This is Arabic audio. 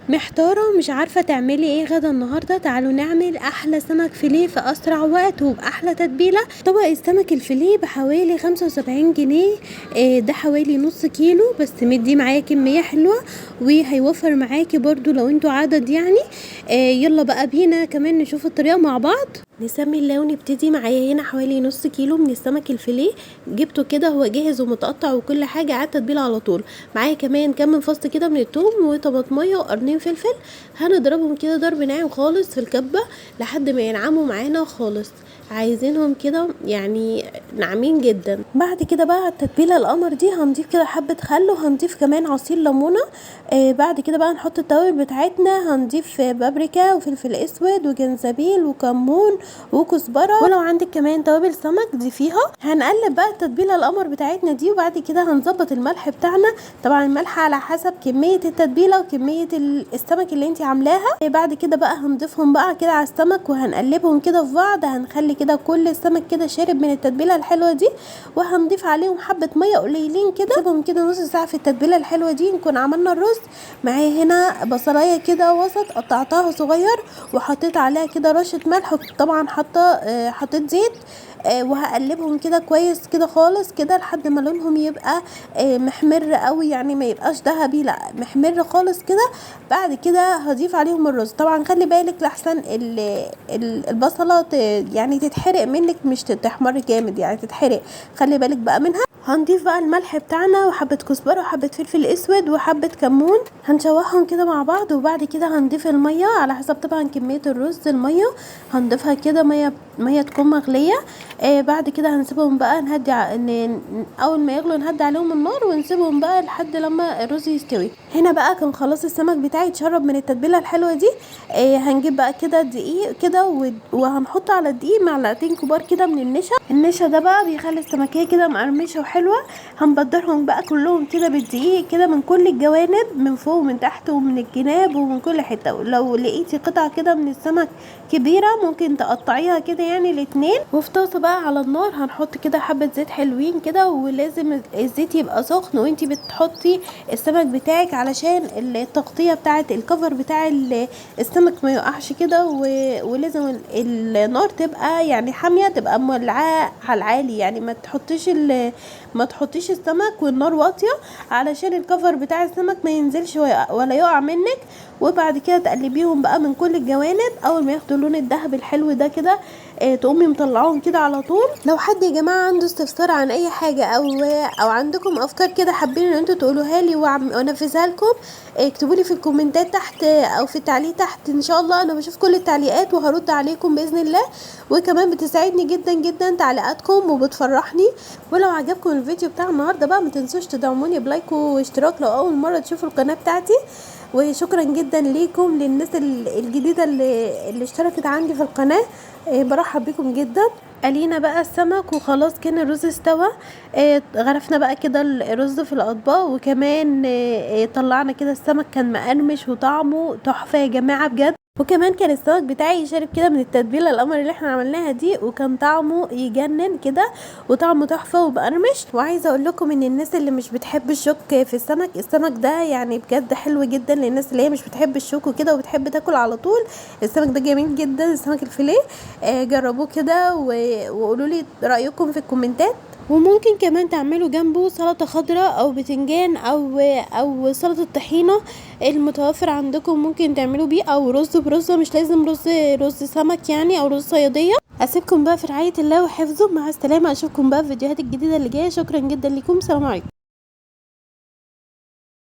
محتارة مش عارفة تعملي ايه غدا النهاردة؟ تعالوا نعمل احلى سمك فيليه في اسرع وقت وباحلى تتبيلة. طبق السمك الفيليه بحوالي 75 جنيه. ده حوالي نص كيلو، بس مدي معايا كمية حلوة وهيوفر معاكي برضو لو انتوا عدد يعني. يلا بقى بينا كمان نشوف الطريقة مع بعض. نسمي الله ونبتدي. معايا هنا حوالي نص كيلو من السمك الفيليه، جبته كده هو جاهز ومتقطع وكل حاجة على التتبيلة على طول. معايا كمان كام فص كده من الثوم وطماطمية وقرنين فلفل، هنضربهم كده ضرب ناعم خالص في الكبة لحد ما ينعموا معانا خالص، عايزينهم كده يعني ناعمين جدا. بعد كده بقى التتبيله القمر دي هنضيف كده حبه خل، وهنضيف كمان عصير ليمونه. بعد كده بقى نحط التوابل بتاعتنا، هنضيف بابريكا وفلفل اسود وجنزبيل وكمون وكزبره، ولو عندك كمان توابل سمك ضيفيها. هنقلب بقى التتبيله القمر بتاعتنا دي، وبعد كده هنظبط الملح بتاعنا. طبعا الملح على حسب كميه التتبيله وكميه السمك اللي انت عاملاها. بعد كده بقى هنضيفهم بقى كده على السمك وهنقلبهم كده في بعض. هنخلي كده كل السمك كده شارب من التتبيله الحلوه دي، وهنضيف عليهم حبه ميه قليلين كده، سيبهم كده نص ساعه في التتبيله الحلوه دي نكون عملنا الرز. معايا هنا بصلايه كده وسط قطعتها صغير، وحطيت عليها كده رشه ملح، طبعا حطيت زيت. وهقلبهم كده كويس كده خالص كده لحد ما لونهم يبقى محمر قوي، يعني ما يبقاش ذهبي، لا محمر خالص كده. بعد كده هضيف عليهم الرز. طبعا خلي بالك لحسن البصله يعني تتحرق منك، مش تحمر جامد يعني تتحرق، خلي بالك بقى منها. هنضيف بقى الملح بتاعنا وحبه كزبره وحبه فلفل اسود وحبه كمون، هنشوحهم كده مع بعض. وبعد كده هنضيف الميه على حسب طبعا كميه الرز. الميه هنضيفها كده ميه تكون مغليه. بعد كده هنسيبهم بقى نهدي اول ما يغلوا نهدي عليهم النار ونسيبهم بقى لحد لما الرز يستوي. هنا بقى كان خلاص السمك بتاعي اتشرب من التتبيله الحلوه دي. هنجيب بقى كده دقيق كده وهنحط على الدقيق معلقتين كبار كده من النشا ده بقى بيخلي السمكيه كده مقرمشه وحلوه. هنبدرهم بقى كلهم كده بالدقيق كده من كل الجوانب، من فوق ومن تحت ومن الجناب ومن كل حته. لو لقيتي قطعه كده من السمك كبيره ممكن تقطعيها كده يعني الاتنين. وفي طاسه بقى على النار هنحط كده حبه زيت حلوين كده، ولازم الزيت يبقى سخن وانتي بتحطي السمك بتاعك علشان التغطيه بتاعه الكفر بتاع السمك ما يقعش كده. ولازم النار تبقى يعني حاميه، تبقى مولعاه على العالي، يعني ما تحطيش السمك والنار واطيه علشان الكفر بتاع السمك ما ينزلش ولا يقع منك. وبعد كده تقلبيهم بقى من كل الجوانب. اول ما ياخدوا اللون الذهبي الحلو ده كده تقومي مطلعوهم كده على طول. لو حد يا جماعه عنده استفسار عن اي حاجه او عندكم افكار كده حابين ان انتوا تقولوها لي وانفذها لكم، اكتبوا لي في الكومنتات تحت او في التعليق تحت. ان شاء الله انا بشوف كل التعليقات وهرد عليكم باذن الله. وكمان بتساعدني جدا جدا تعليقاتكم وبتفرحني. ولو عجبكم الفيديو بتاع النهارده بقى ما تنسوش تدعموني بلايك واشتراك لو اول مره تشوفوا القناه بتاعتي. وشكرا جدا ليكم للناس الجديده اللي اشتركت عندي في القناه. برحب بكم جدا. قلينا بقى السمك وخلاص كان الرز استوى. غرفنا بقى كده الرز في الاطباق، وكمان طلعنا كده السمك كان مقرمش وطعمه تحفه يا جماعه بجد. وكمان كان السمك بتاعي شارب كده من التتبيله القمر اللي احنا عملناها دي، وكان طعمه يجنن كده وطعمه تحفه وبقرمش. وعايزه اقول لكم ان الناس اللي مش بتحب الشوك في السمك ده يعني بجد حلو جدا للناس اللي هي مش بتحب الشوك وكده وبتحب تاكل على طول. السمك ده جميل جدا، السمك الفيليه. جربوه كده وقولوا لي رايكم في الكومنتات. وممكن كمان تعملوا جنبه سلطه خضراء او بتنجان او سلطه طحينه المتوفر عندكم، ممكن تعملوا بيه، او رز برزه، مش لازم رز سمك يعني او رز صياديه. اسيبكم بقى في رعايه الله وحفظه، مع السلامه. اشوفكم بقى في الفيديوهات الجديده اللي جايه. شكرا جدا لكم، سلام عليكم.